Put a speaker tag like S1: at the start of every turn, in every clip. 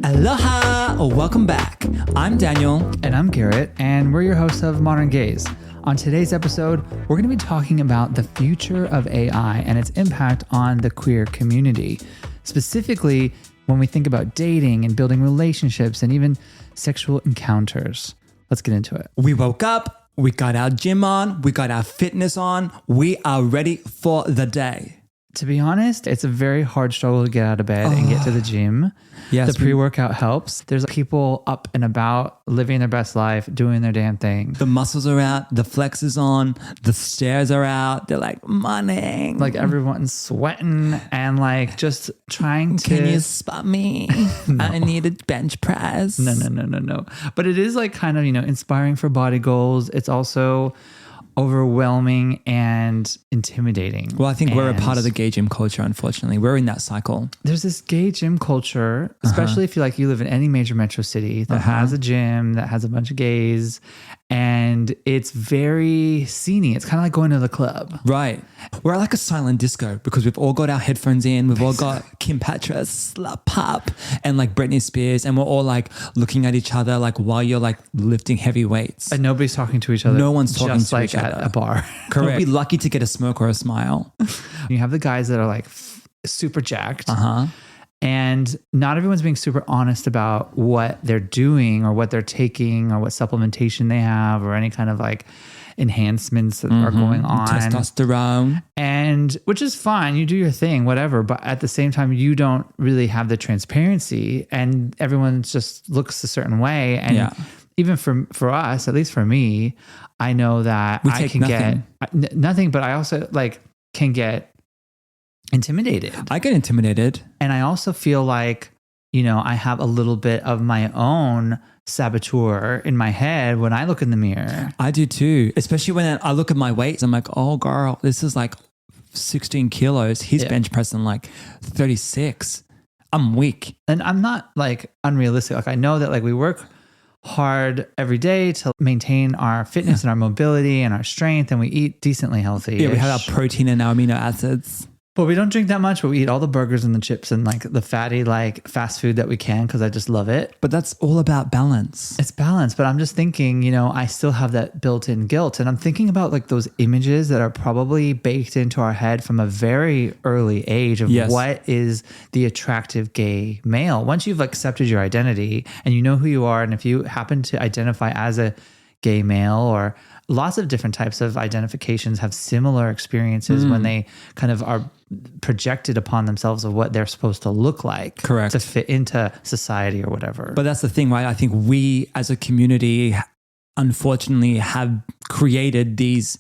S1: Aloha! Welcome back. I'm Daniel.
S2: And I'm Garrett, and we're your hosts of Modern Gaze. On today's episode, we're going to be talking about the future of AI and its impact on the queer community. Specifically, when we think about dating and building relationships and even sexual encounters. Let's get into it.
S1: We woke up, we got our gym on, we got our fitness on, we are ready for the day.
S2: To be honest, it's a very hard struggle to get out of bed and get to the gym.
S1: Yes,
S2: the pre-workout helps. There's people up and about, living their best life, doing their damn thing.
S1: The muscles are out, the flex is on, the stairs are out. They're like, morning.
S2: Like everyone's sweating and like just trying to...
S1: Can you spot me? No. I need a bench press.
S2: No. But it is like kind of, inspiring for body goals. It's also overwhelming and intimidating.
S1: Well, I think we're a part of the gay gym culture, unfortunately. We're in that cycle.
S2: There's this gay gym culture, especially if you live in any major metro city that has a gym, that has a bunch of gays, and it's very sceney. It's kind of like going to the club.
S1: Right. We're like a silent disco because we've all got our headphones in. We've all got Kim Petras, Slut Pop, and like Britney Spears. And we're all like looking at each other like while you're like lifting heavy weights.
S2: And nobody's talking to each other.
S1: No one's talking
S2: just
S1: to
S2: like
S1: each other.
S2: At a bar.
S1: Correct. We'd be lucky to get a smirk or a smile.
S2: You have the guys that are like super jacked. And not everyone's being super honest about what they're doing or what they're taking or what supplementation they have or any kind of like enhancements that are going on.
S1: Testosterone.
S2: And which is fine. You do your thing, whatever. But at the same time, you don't really have the transparency and everyone just looks a certain way. And even for us, at least for me, I know that I can get nothing, but I also can get intimidated.
S1: I get intimidated.
S2: And I also feel like, I have a little bit of my own saboteur in my head when I look in the mirror.
S1: I do too. Especially when I look at my weights, I'm like, oh girl, this is like 16 kilos. He's bench pressing like 36. I'm weak.
S2: And I'm not like unrealistic. Like I know that like we work hard every day to maintain our fitness and our mobility and our strength, and we eat decently healthy.
S1: Yeah, we have our protein and our amino acids.
S2: But we don't drink that much, but we eat all the burgers and the chips and like the fatty like fast food that we can because I just love it.
S1: But that's all about balance.
S2: It's balance. But I'm just thinking, I still have that built-in guilt. And I'm thinking about like those images that are probably baked into our head from a very early age of what is the attractive gay male. Once you've accepted your identity and you know who you are, and if you happen to identify as a gay male, or lots of different types of identifications have similar experiences when they kind of are projected upon themselves of what they're supposed to look like.
S1: Correct.
S2: To fit into society or whatever.
S1: But that's the thing, right? I think we as a community, unfortunately, have created these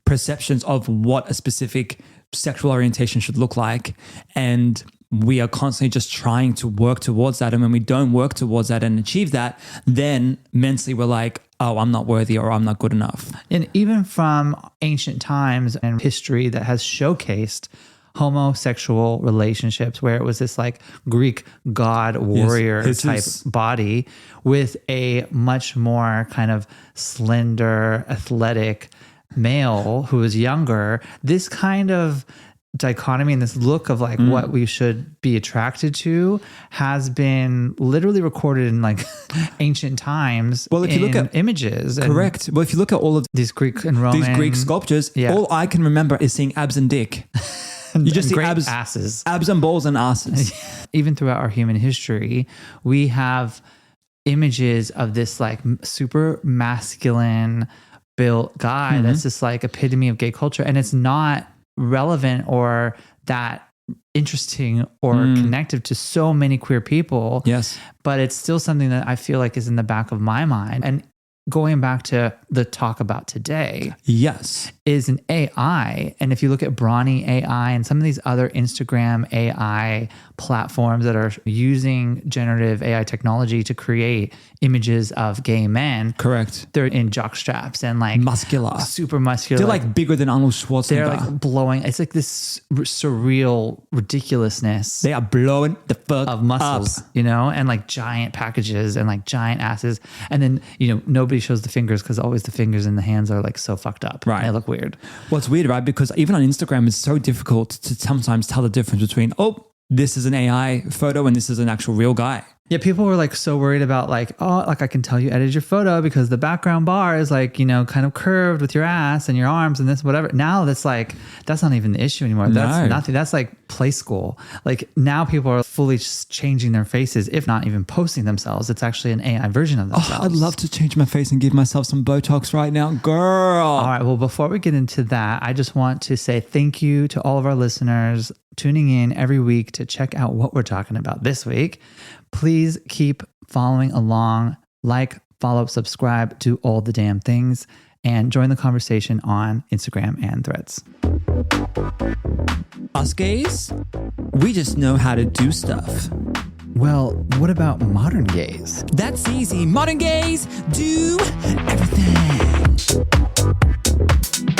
S1: perceptions of what a specific sexual orientation should look like. And we are constantly just trying to work towards that. And when we don't work towards that and achieve that, then mentally we're like, oh, I'm not worthy or I'm not good enough.
S2: And even from ancient times and history that has showcased homosexual relationships where it was this like Greek god warrior type body with a much more kind of slender, athletic male who was younger, this kind of dichotomy and this look of like what we should be attracted to has been literally recorded in like ancient times. Well, if you look at images,
S1: correct. Well, if you look at all of
S2: these Greek and Roman,
S1: these Greek sculptures, all I can remember is seeing abs and dick. You just see abs and balls and asses.
S2: Even throughout our human history, we have images of this like super masculine built guy that's this like epitome of gay culture, and it's not relevant or that interesting or connective to so many queer people.
S1: Yes.
S2: But it's still something that I feel like is in the back of my mind. And going back to the talk about today, is an AI. And if you look at Brawny AI and some of these other Instagram AI platforms that are using generative AI technology to create images of gay men.
S1: Correct.
S2: They're in jock straps and like
S1: muscular,
S2: super muscular.
S1: They're like bigger than Arnold Schwarzenegger.
S2: They're like blowing. It's like this surreal ridiculousness.
S1: They are blowing the fuck
S2: of muscles,
S1: up.
S2: You know, and like giant packages and like giant asses. And then, you know, nobody shows the fingers because always the fingers and the hands are like so fucked up.
S1: Right.
S2: They look weird.
S1: Well, it's weird, right? Because even on Instagram, it's so difficult to sometimes tell the difference between, oh, this is an AI photo and this is an actual real guy.
S2: Yeah, people were like so worried about like, oh, like I can tell you edited your photo because the background bar is like, you know, kind of curved with your ass and your arms and this, whatever. Now that's like, that's not even the issue anymore. That's nothing. That's like play school. Like now people are fully just changing their faces, if not even posting themselves. It's actually an AI version of themselves.
S1: Oh, I'd love to change my face and give myself some Botox right now, girl.
S2: All right. Well, before we get into that, I just want to say thank you to all of our listeners tuning in every week to check out what we're talking about this week. Please keep following along, like, follow, subscribe, do all the damn things, and join the conversation on Instagram and Threads.
S1: Us gays, we just know how to do stuff.
S2: Well, what about modern gays?
S1: That's easy. Modern gays do everything.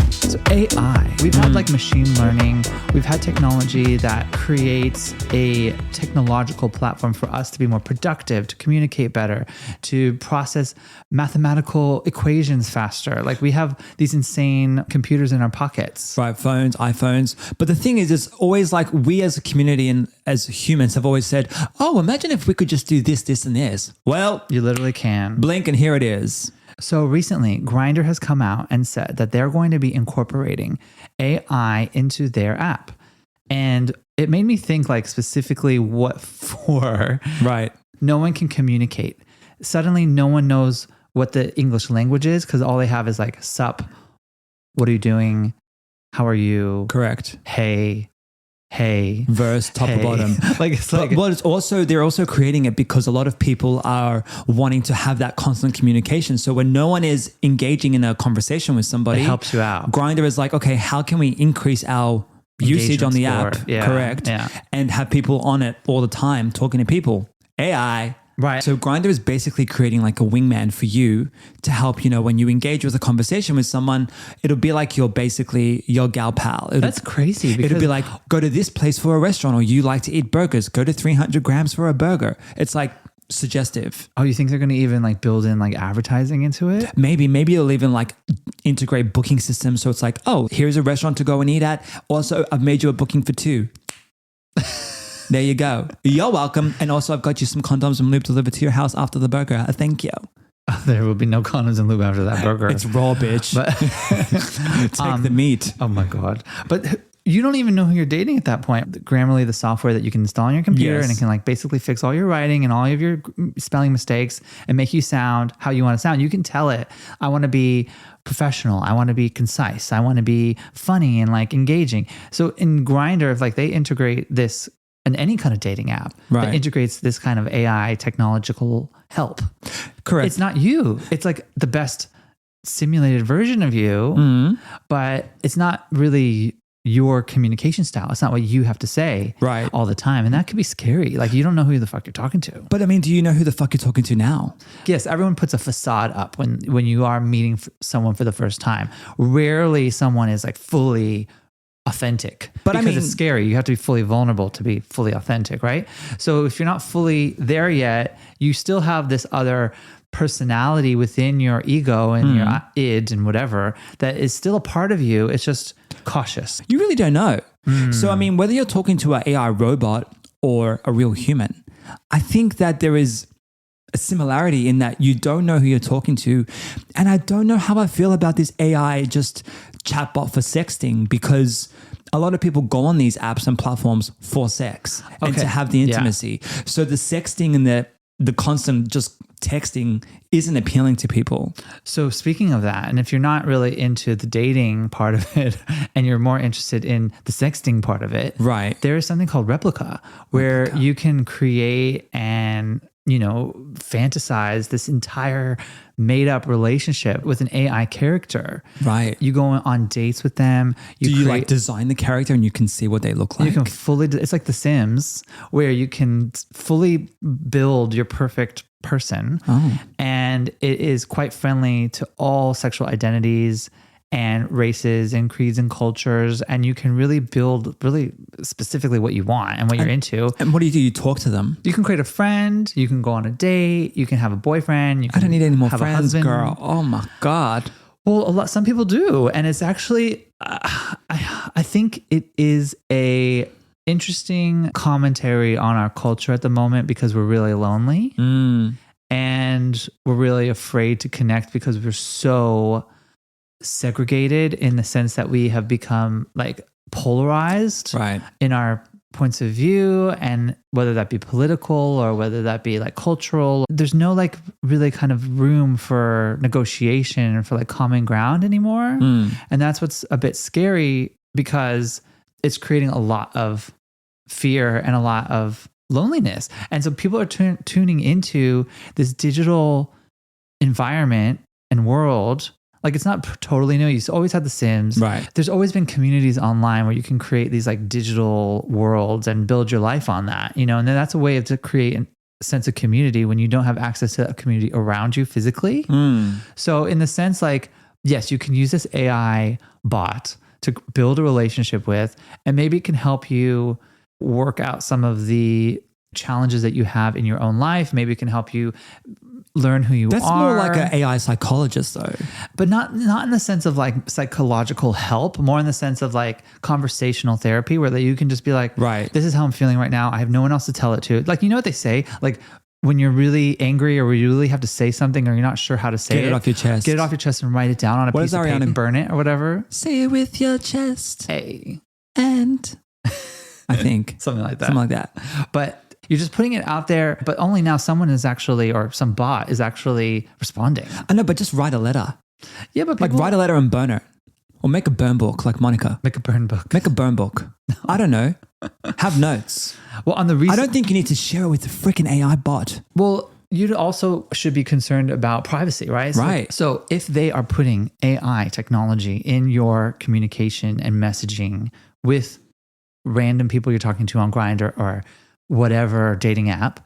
S2: So AI, we've had like machine learning, we've had technology that creates a technological platform for us to be more productive, to communicate better, to process mathematical equations faster. Like we have these insane computers in our pockets.
S1: Right, phones, iPhones. But the thing is, it's always like we as a community and as humans have always said, oh, imagine if we could just do this, this, and this. Well,
S2: you literally can.
S1: Blink and here it is.
S2: So recently, Grindr has come out and said that they're going to be incorporating AI into their app. And it made me think like specifically what for.
S1: Right.
S2: No one can communicate. Suddenly, no one knows what the English language is because all they have is like, sup, what are you doing? How are you?
S1: Correct.
S2: Hey.
S1: Verse, top or bottom.
S2: Like it's like,
S1: but it's also, they're also creating it because a lot of people are wanting to have that constant communication. So when no one is engaging in a conversation with somebody,
S2: it helps you out.
S1: Grindr is like, okay, how can we increase our usage on the app?
S2: Yeah.
S1: Correct.
S2: Yeah.
S1: And have people on it all the time talking to people. AI.
S2: Right.
S1: So Grindr is basically creating like a wingman for you to help, you know, when you engage with a conversation with someone, it'll be like you're basically your gal pal.
S2: That's crazy.
S1: It'll be like, go to this place for a restaurant, or you like to eat burgers, go to 300 grams for a burger. It's like suggestive.
S2: Oh, you think they're going to even like build in like advertising into it?
S1: Maybe it'll even like integrate booking systems. So it's like, oh, here's a restaurant to go and eat at. Also, I've made you a booking for 2. There you go. You're welcome. And also I've got you some condoms and lube delivered to your house after the burger. Thank you.
S2: There will be no condoms and lube after that burger.
S1: It's raw, bitch.
S2: But
S1: take the meat.
S2: Oh my God. But you don't even know who you're dating at that point. Grammarly, the software that you can install on your computer, and it can like basically fix all your writing and all of your spelling mistakes and make you sound how you want to sound. You can tell it, I want to be professional. I want to be concise. I want to be funny and like engaging. So in Grindr, if like they integrate this in any kind of dating app that integrates this kind of AI technological help.
S1: Correct.
S2: It's not you. It's like the best simulated version of you, but it's not really your communication style. It's not what you have to say all the time. And that could be scary. Like you don't know who the fuck you're talking to.
S1: But I mean, do you know who the fuck you're talking to now?
S2: Yes, everyone puts a facade up when you are meeting someone for the first time. Rarely someone is like fully authentic, but because I mean, it's scary. You have to be fully vulnerable to be fully authentic, right? So if you're not fully there yet, you still have this other personality within your ego and your id and whatever that is still a part of you. It's just cautious.
S1: You really don't know. So I mean, whether you're talking to an AI robot or a real human, I think that there is a similarity in that you don't know who you're talking to. And I don't know how I feel about this AI just chatbot for sexting, because a lot of people go on these apps and platforms for sex and to have the intimacy. Yeah. So the sexting and the constant just texting isn't appealing to people.
S2: So speaking of that, and if you're not really into the dating part of it and you're more interested in the sexting part of it, there is something called Replica where you can create and fantasize this entire made up relationship with an AI character.
S1: Right.
S2: You go on dates with them.
S1: Do you like design the character and you can see what they look like?
S2: You can fully, it's like The Sims where you can fully build your perfect person. And it is quite friendly to all sexual identities and races and creeds and cultures, and you can really build really specifically what you want and what you're into.
S1: And what do? You talk to them?
S2: You can create a friend, you can go on a date, you can have a boyfriend. You can
S1: I don't need any more
S2: have
S1: friends, girl. Oh my God.
S2: Well, some people do, and it's actually, I think it is a interesting commentary on our culture at the moment because we're really lonely and we're really afraid to connect because we're so segregated in the sense that we have become like polarized in our points of view, and whether that be political or whether that be like cultural, there's no like really kind of room for negotiation and for like common ground anymore. And that's what's a bit scary because it's creating a lot of fear and a lot of loneliness. And so people are tuning into this digital environment and world. Like it's not totally new. You always had The Sims.
S1: Right.
S2: There's always been communities online where you can create these like digital worlds and build your life on that, you know, and then that's a way to create a sense of community when you don't have access to a community around you physically. So in the sense like, yes, you can use this AI bot to build a relationship with, and maybe it can help you work out some of the challenges that you have in your own life. Maybe it can help you learn who you are.
S1: That's more like an AI psychologist though.
S2: But not in the sense of like psychological help, more in the sense of like conversational therapy where you can just be like, this is how I'm feeling right now. I have no one else to tell it to. Like, you know what they say? Like when you're really angry or when you really have to say something or you're not sure how to say it.
S1: Get it off your chest.
S2: Get it off your chest and write it down on a piece of paper and burn it or whatever.
S1: Say it with your chest.
S2: Hey.
S1: And I think.
S2: Something like that.
S1: Something like that.
S2: But you're just putting it out there, but only now someone is actually, or some bot is actually responding.
S1: I know, but just write a letter.
S2: Yeah, but
S1: like write a letter and burn it. Or make a burn book like Monica.
S2: Make a burn book.
S1: Make a burn book. I don't know. Have notes.
S2: Well, on the
S1: I don't think you need to share it with the freaking AI bot.
S2: Well, you also should be concerned about privacy, right? So if they are putting AI technology in your communication and messaging with random people you're talking to on Grindr or whatever dating app,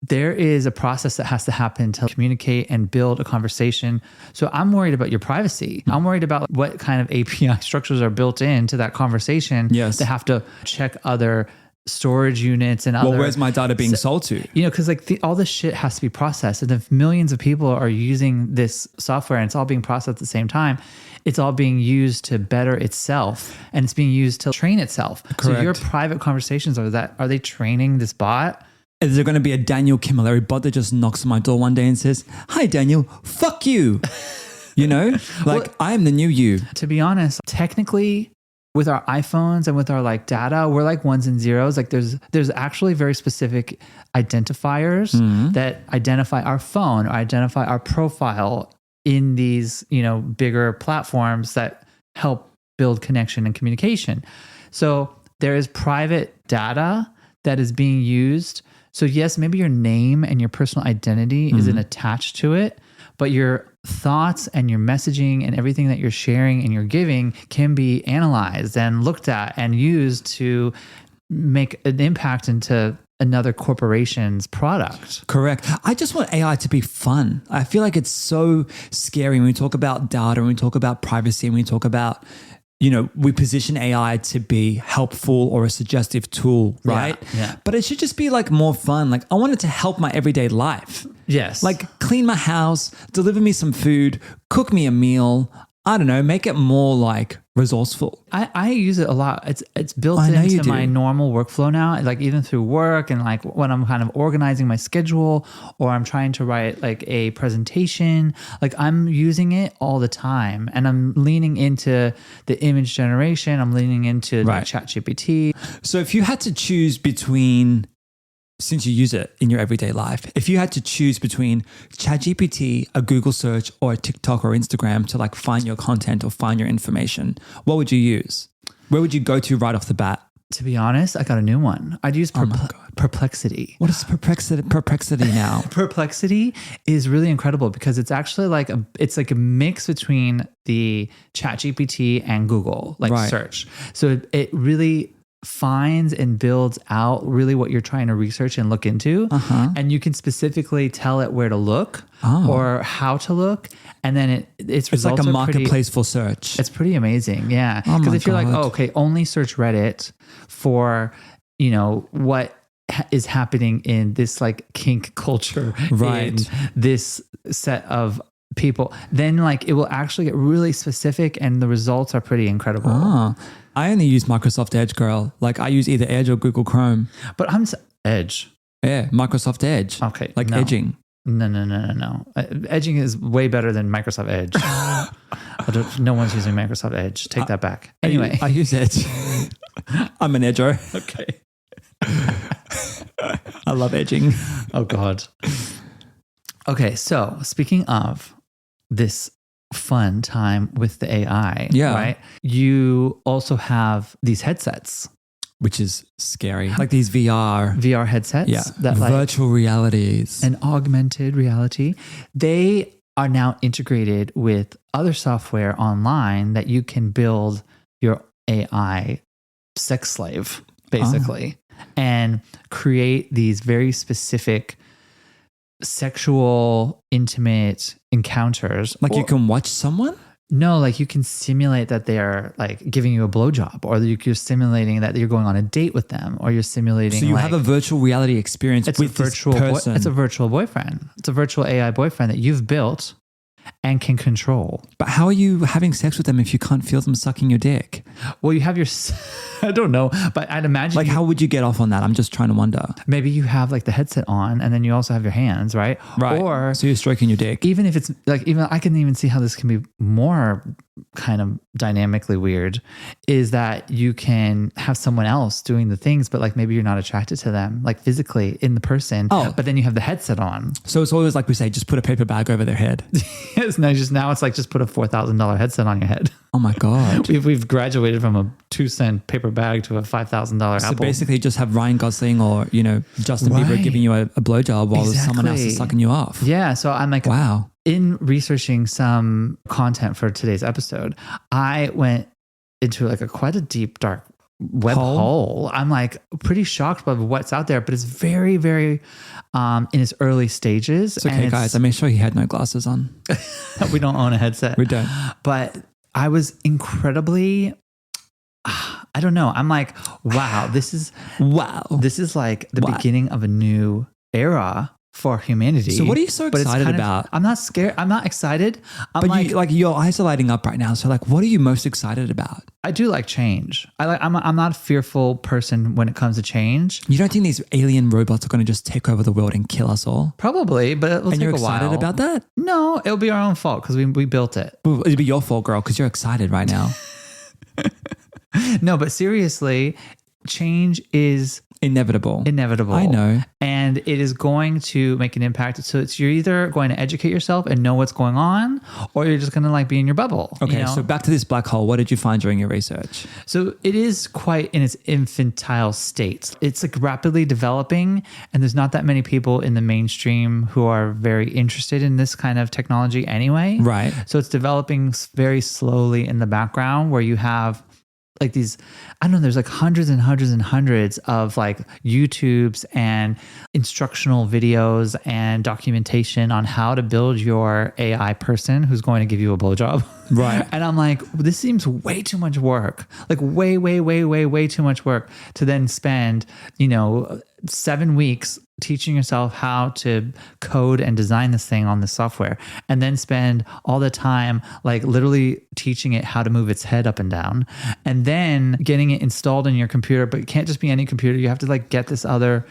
S2: there is a process that has to happen to communicate and build a conversation. So I'm worried about your privacy. I'm worried about what kind of API structures are built into that conversation.
S1: Yes.
S2: To have to check other storage units and other.
S1: Well, where's my data being sold to?
S2: You know, because like all this shit has to be processed. And if millions of people are using this software and it's all being processed at the same time, it's all being used to better itself and it's being used to train itself.
S1: Correct.
S2: So your private conversations are they training this bot?
S1: Is there going to be a Daniel Camilleri bot that just knocks on my door one day and says, "Hi, Daniel, fuck you." You know, like well, I am the new you.
S2: To be honest, technically with our iPhones and with our like data, we're like ones and zeros. Like there's actually very specific identifiers that identify our phone or identify our profile in these, you know, bigger platforms that help build connection and communication. So there is private data that is being used. So yes, maybe your name and your personal identity isn't attached to it, but your thoughts and your messaging and everything that you're sharing and you're giving can be analyzed and looked at and used to make an impact into another corporation's product.
S1: Correct. I just want AI to be fun. I feel like it's so scary when we talk about data and we talk about privacy and we talk about, you know, we position AI to be helpful or a suggestive tool, right?
S2: Yeah.
S1: But it should just be like more fun. Like I want it to help my everyday life.
S2: Yes.
S1: Like clean my house, deliver me some food, cook me a meal. I don't know, make it more like resourceful.
S2: I use it a lot. It's built into my normal workflow now, like even through work and like when I'm kind of organizing my schedule or I'm trying to write like a presentation, like I'm using it all the time and I'm leaning into the image generation. I'm leaning into like ChatGPT.
S1: So if you had to choose between, since you use it in your everyday life, if you had to choose between ChatGPT, a Google search, or a TikTok or Instagram to like find your content or find your information, what would you use? Where would you go to right off the bat?
S2: To be honest, I got a new one. I'd use Perplexity.
S1: What is Perplexity now?
S2: Perplexity is really incredible because it's actually like it's like a mix between the ChatGPT and Google search. So it really finds and builds out really what you're trying to research and look into. And you can specifically tell it where to look or how to look. And then it's
S1: like a marketplace for search.
S2: It's pretty amazing. Yeah. Because if you're like, oh, okay, only search Reddit for, you know, what is happening in this like kink culture, in this set of people, then like it will actually get really specific and the results are pretty incredible.
S1: I only use Microsoft Edge, girl. Like I use either Edge or Google Chrome.
S2: But Edge.
S1: Yeah, Microsoft Edge.
S2: Okay.
S1: Like edging.
S2: No. Edging is way better than Microsoft Edge. No one's using Microsoft Edge. Take that back. Anyway.
S1: I use Edge. I'm an edger.
S2: Okay.
S1: I love edging.
S2: Oh, God. Okay, so speaking of this fun time with the AI, right? You also have these headsets.
S1: Which is scary. Like these VR
S2: headsets.
S1: That virtual realities.
S2: And augmented reality. They are now integrated with other software online that you can build your AI sex slave, basically, and create these very specific sexual, intimate encounters.
S1: Like you can watch someone?
S2: No, like you can simulate that they are like giving you a blowjob, or you're simulating that you're going on a date with them, or you're simulating.
S1: So you have a virtual reality experience with this person.
S2: It's a virtual boyfriend. It's a virtual AI boyfriend that you've built and can control.
S1: But how are you having sex with them if you can't feel them sucking your dick?
S2: Well, you have your, I don't know, but I'd imagine.
S1: Like, how would you get off on that? I'm just trying to wonder.
S2: Maybe you have like the headset on and then you also have your hands, right?
S1: Right.
S2: Or
S1: so you're stroking your dick.
S2: Even if it's like, I can even see how this can be more kind of dynamically weird, is that you can have someone else doing the things, but like maybe you're not attracted to them, like physically in the person, but then you have the headset on.
S1: So it's always like we say, just put a paper bag over their head.
S2: Yes, now it's like just put a $4,000 headset on your head.
S1: Oh my God.
S2: We've graduated from a 2-cent paper bag to a $5,000 Apple.
S1: So basically just have Ryan Gosling or, Justin Bieber giving you a blowjob while someone else is sucking you off.
S2: Yeah. So I'm like,
S1: wow.
S2: In researching some content for today's episode, I went into like quite a deep, dark web hole. I'm like pretty shocked by what's out there, but it's very, very in its early stages.
S1: It's okay, guys. I made sure he had no glasses on.
S2: We don't own a headset.
S1: We don't.
S2: But I was incredibly, I don't know. I'm like, wow, this is like the beginning of a new era for humanity.
S1: So what are you so excited about?
S2: I'm not scared. I'm not excited.
S1: Your eyes are lighting up right now. So like, what are you most excited about?
S2: I do like change. I'm not a fearful person when it comes to change.
S1: You don't think these alien robots are going to just take over the world and kill us all?
S2: Probably, but it'll take a while.
S1: And you're excited about that?
S2: No, it'll be our own fault because we built it.
S1: Well, it'll be your fault, girl, because you're excited right now.
S2: No, but seriously, change is inevitable.
S1: I know.
S2: And it is going to make an impact. So you're either going to educate yourself and know what's going on, or you're just going to like be in your bubble.
S1: Okay. So back to this black hole. What did you find during your research?
S2: So it is quite in its infantile state. It's like rapidly developing, and there's not that many people in the mainstream who are very interested in this kind of technology anyway.
S1: Right.
S2: So it's developing very slowly in the background, where you have like these, I don't know, there's like hundreds and hundreds and hundreds of like YouTubes and instructional videos and documentation on how to build your AI person who's going to give you a blowjob.
S1: Right.
S2: And I'm like, this seems way too much work. Like way, way, way, way, way too much work to then spend, 7 weeks teaching yourself how to code and design this thing on the software, and then spend all the time like literally teaching it how to move its head up and down, and then getting it installed in your computer. But it can't just be any computer. You have to like get this other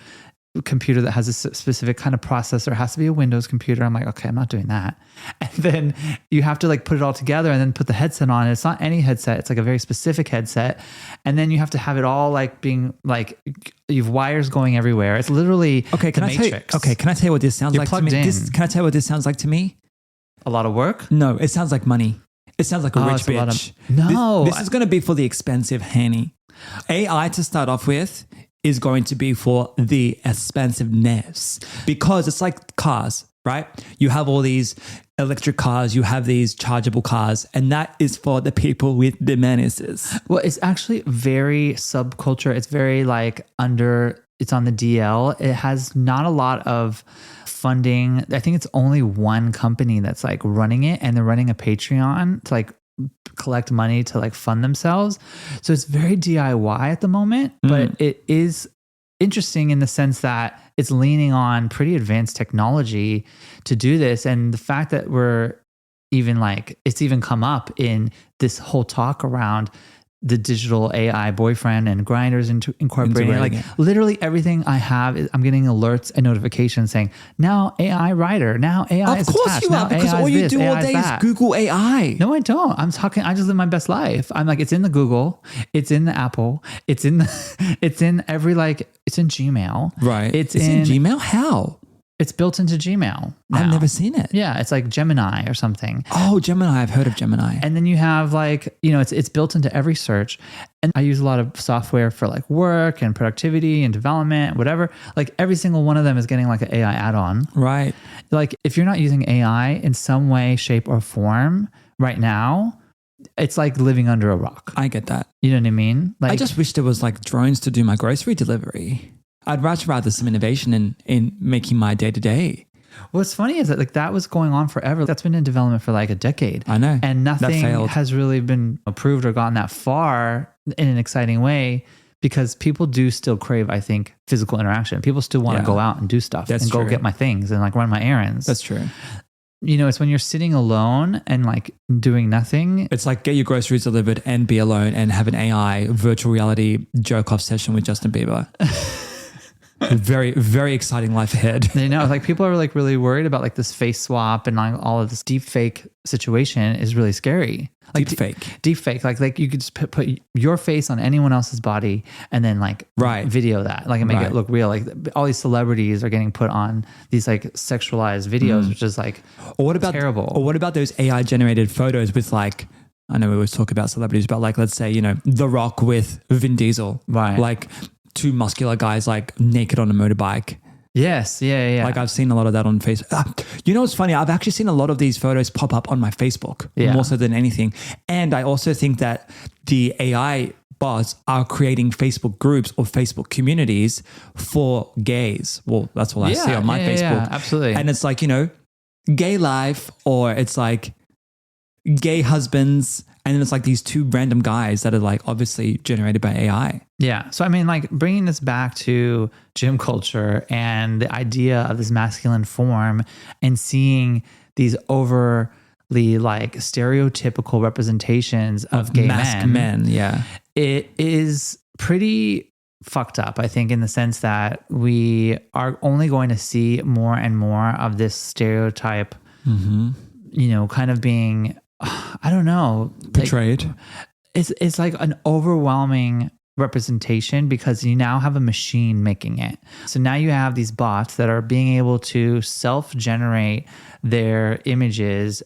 S2: computer that has a specific kind of processor. It has to be a Windows computer. I'm like, okay, I'm not doing that. And then you have to like put it all together and then put the headset on. It's not any headset. It's like a very specific headset. And then you have to have it all like being like, you've wires going everywhere. It's literally
S1: Can I tell you what this sounds like to me? Can I tell you what this sounds like to me?
S2: A lot of work?
S1: No, it sounds like money. It sounds like a rich bitch. This is going to be for the expensive Hanny. AI to start off with is going to be for the expensiveness, because it's like cars, right? You have all these electric cars, you have these chargeable cars, and that is for the people with the menaces.
S2: Well, it's actually very subculture. It's very like it's on the DL. It has not a lot of funding. I think it's only one company that's like running it, and they're running a Patreon to like collect money to like fund themselves. So it's very DIY at the moment, but it is interesting in the sense that it's leaning on pretty advanced technology to do this. And the fact that we're even like, it's even come up in this whole talk around the digital AI boyfriend and Grindr's incorporating it. Like literally everything I have, I'm getting alerts and notifications saying now AI writer, now AI is attached. Of course you are,
S1: because all you do all day is Google AI.
S2: No, I don't. I just live my best life. I'm like, it's in the Google, it's in the Apple, it's in it's in Gmail.
S1: Right. It's in Gmail? How?
S2: It's built into Gmail now.
S1: I've never seen it.
S2: Yeah, it's like Gemini or something.
S1: Oh, Gemini. I've heard of Gemini.
S2: And then you have like, it's built into every search. And I use a lot of software for like work and productivity and development, whatever. Like every single one of them is getting like an AI add-on.
S1: Right.
S2: Like if you're not using AI in some way, shape, or form right now, it's like living under a rock.
S1: I get that.
S2: You know what I mean? Like,
S1: I just wish there was like drones to do my grocery delivery. I'd much rather some innovation in making my day-to-day.
S2: What's funny is that like that was going on forever. That's been in development for like a decade.
S1: I know.
S2: And nothing has really been approved or gotten that far in an exciting way because people do still crave, I think, physical interaction. People still want to go out and do stuff and go get my things and like run my errands.
S1: That's true.
S2: It's when you're sitting alone and like doing nothing.
S1: It's like get your groceries delivered and be alone and have an AI virtual reality jerk-off session with Justin Bieber. Very, very exciting life ahead.
S2: Like people are like really worried about like this face swap and like all of this deep fake situation is really scary. Like deep fake. Like you could just put your face on anyone else's body and then like video that, like and make it look real. Like all these celebrities are getting put on these like sexualized videos, which is like terrible.
S1: Or what about those AI generated photos with like, I know we always talk about celebrities, but like let's say The Rock with Vin Diesel,
S2: right?
S1: Like two muscular guys like naked on a motorbike.
S2: Yes, yeah.
S1: Like I've seen a lot of that on Facebook. You know what's funny? I've actually seen a lot of these photos pop up on my Facebook more so than anything. And I also think that the AI bots are creating Facebook groups or Facebook communities for gays. Well, that's what I see on my Facebook.
S2: Yeah, absolutely.
S1: And it's like, gay life, or it's like gay husbands. And then it's like these two random guys that are like obviously generated by AI.
S2: Yeah. So, I mean, like bringing this back to gym culture and the idea of this masculine form and seeing these overly like stereotypical representations of gay men.
S1: Yeah.
S2: It is pretty fucked up, I think, in the sense that we are only going to see more and more of this stereotype, kind of being, I don't know,
S1: portrayed.
S2: Like, it's like an overwhelming representation because you now have a machine making it. So now you have these bots that are being able to self-generate their images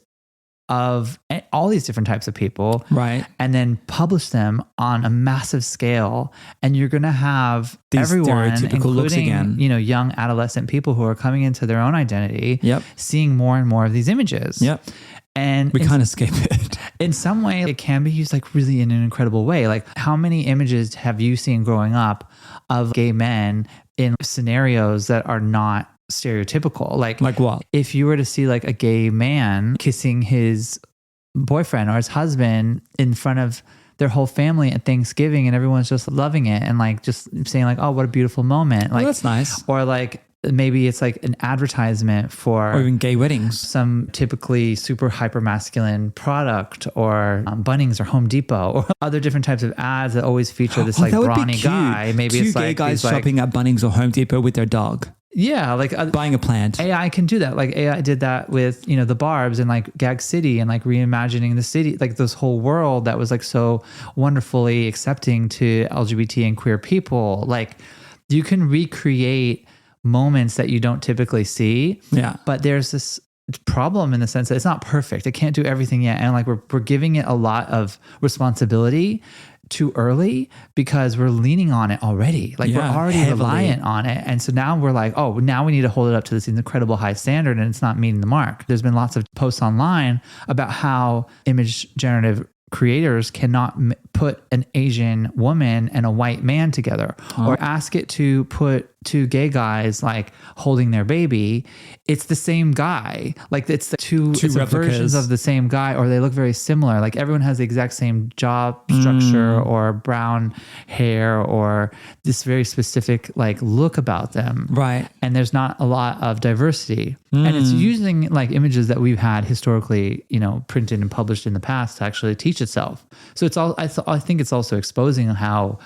S2: of all these different types of people,
S1: right?
S2: And then publish them on a massive scale. And you're going to have these everyone, including looks again. Young adolescent people who are coming into their own identity, seeing more and more of these images.
S1: Yep.
S2: And
S1: we can't escape it.
S2: In some way, it can be used like really in an incredible way. Like how many images have you seen growing up of gay men in scenarios that are not stereotypical? Like
S1: what?
S2: If you were to see like a gay man kissing his boyfriend or his husband in front of their whole family at Thanksgiving and everyone's just loving it and like just saying like, oh, what a beautiful moment. Like
S1: that's nice.
S2: Or like maybe it's like an advertisement for
S1: or even gay weddings,
S2: some typically super hyper masculine product, or Bunnings or Home Depot or other different types of ads that always feature this like brawny guy. Maybe
S1: two
S2: it's
S1: gay
S2: like
S1: guys shopping at Bunnings or Home Depot with their dog.
S2: Yeah, like
S1: buying a plant.
S2: AI can do that. Like AI did that with, the Barbs and like Gag City and like reimagining the city, like this whole world that was like so wonderfully accepting to LGBT and queer people. Like you can recreate moments that you don't typically see.
S1: Yeah.
S2: But there's this problem in the sense that it's not perfect. It can't do everything yet. And like we're giving it a lot of responsibility too early because we're leaning on it already. Like we're already heavily reliant on it. And so now we're like, oh, now we need to hold it up to this incredible high standard and it's not meeting the mark. There's been lots of posts online about how image generative creators cannot put an Asian woman and a white man together or ask it to put two gay guys like holding their baby. It's the same guy. Like it's the two versions of the same guy, or they look very similar. Like everyone has the exact same job structure or brown hair or this very specific like look about them.
S1: Right.
S2: And there's not a lot of diversity. And it's using like images that we've had historically, printed and published in the past to actually teach itself. So it's all, I I think it's also exposing how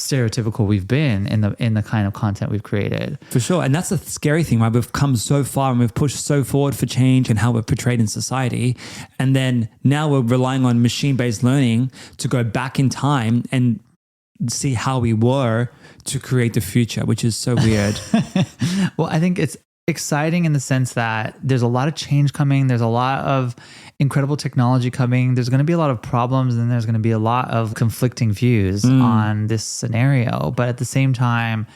S2: stereotypical we've been in the kind of content we've created.
S1: For sure. And that's the scary thing, right? We've come so far and we've pushed so forward for change and how we're portrayed in society. And then now we're relying on machine-based learning to go back in time and see how we were to create the future, which is so weird.
S2: Well, I think it's exciting in the sense that there's a lot of change coming. There's a lot of incredible technology coming. There's going to be a lot of problems and there's going to be a lot of conflicting views on this scenario. But at the same time,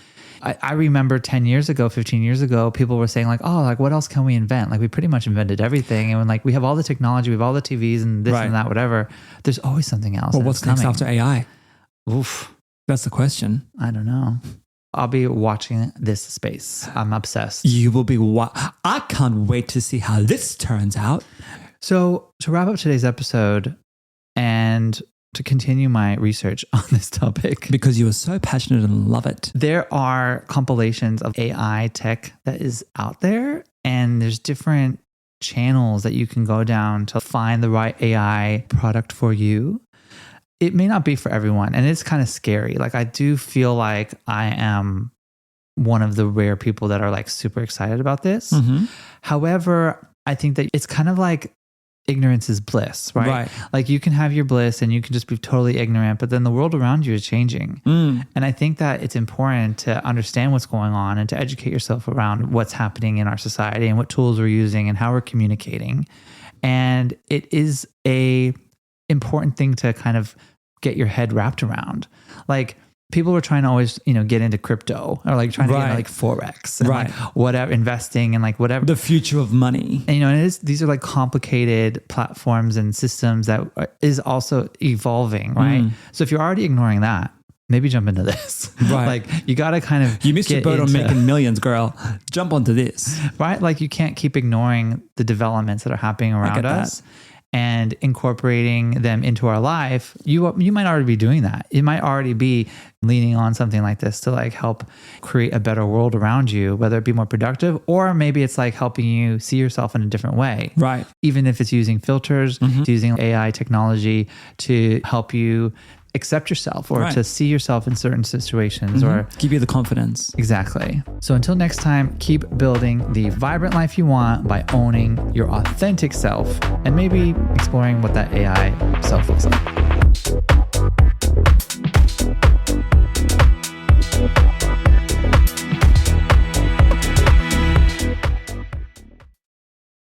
S2: I remember 10 years ago, 15 years ago, people were saying like, oh, like what else can we invent? Like we pretty much invented everything. And when like we have all the technology, we have all the TVs and this and that, whatever, there's always something else.
S1: Well, what's next after AI?
S2: Oof.
S1: That's the question.
S2: I don't know. I'll be watching this space. I'm obsessed.
S1: You will be. I can't wait to see how this turns out.
S2: So to wrap up today's episode and to continue my research on this topic.
S1: Because you are so passionate and love it.
S2: There are compilations of AI tech that is out there, and there's different channels that you can go down to find the right AI product for you. It may not be for everyone, and it's kind of scary. Like I do feel like I am one of the rare people that are like super excited about this. Mm-hmm. However, I think that it's kind of like ignorance is bliss, right? Like you can have your bliss and you can just be totally ignorant, but then the world around you is changing. And I think that it's important to understand what's going on and to educate yourself around what's happening in our society and what tools we're using and how we're communicating. And it is a important thing to kind of get your head wrapped around. Like people were trying to always, get into crypto or like trying to get into like Forex and like whatever, investing and like whatever.
S1: The future of money.
S2: And, and these are like complicated platforms and systems that is also evolving, right? So if you're already ignoring that, maybe jump into this. Like you got to kind of
S1: You missed your boat on making millions, girl. Jump onto this.
S2: Right? Like you can't keep ignoring the developments that are happening around us. And incorporating them into our life, you might already be doing that. It might already be leaning on something like this to like help create a better world around you, whether it be more productive, or maybe it's like helping you see yourself in a different way.
S1: Right.
S2: Even if it's using filters, it's using AI technology to help you accept yourself or to see yourself in certain situations or
S1: give you the confidence.
S2: Exactly. So until next time, keep building the vibrant life you want by owning your authentic self and maybe exploring what that AI self looks like.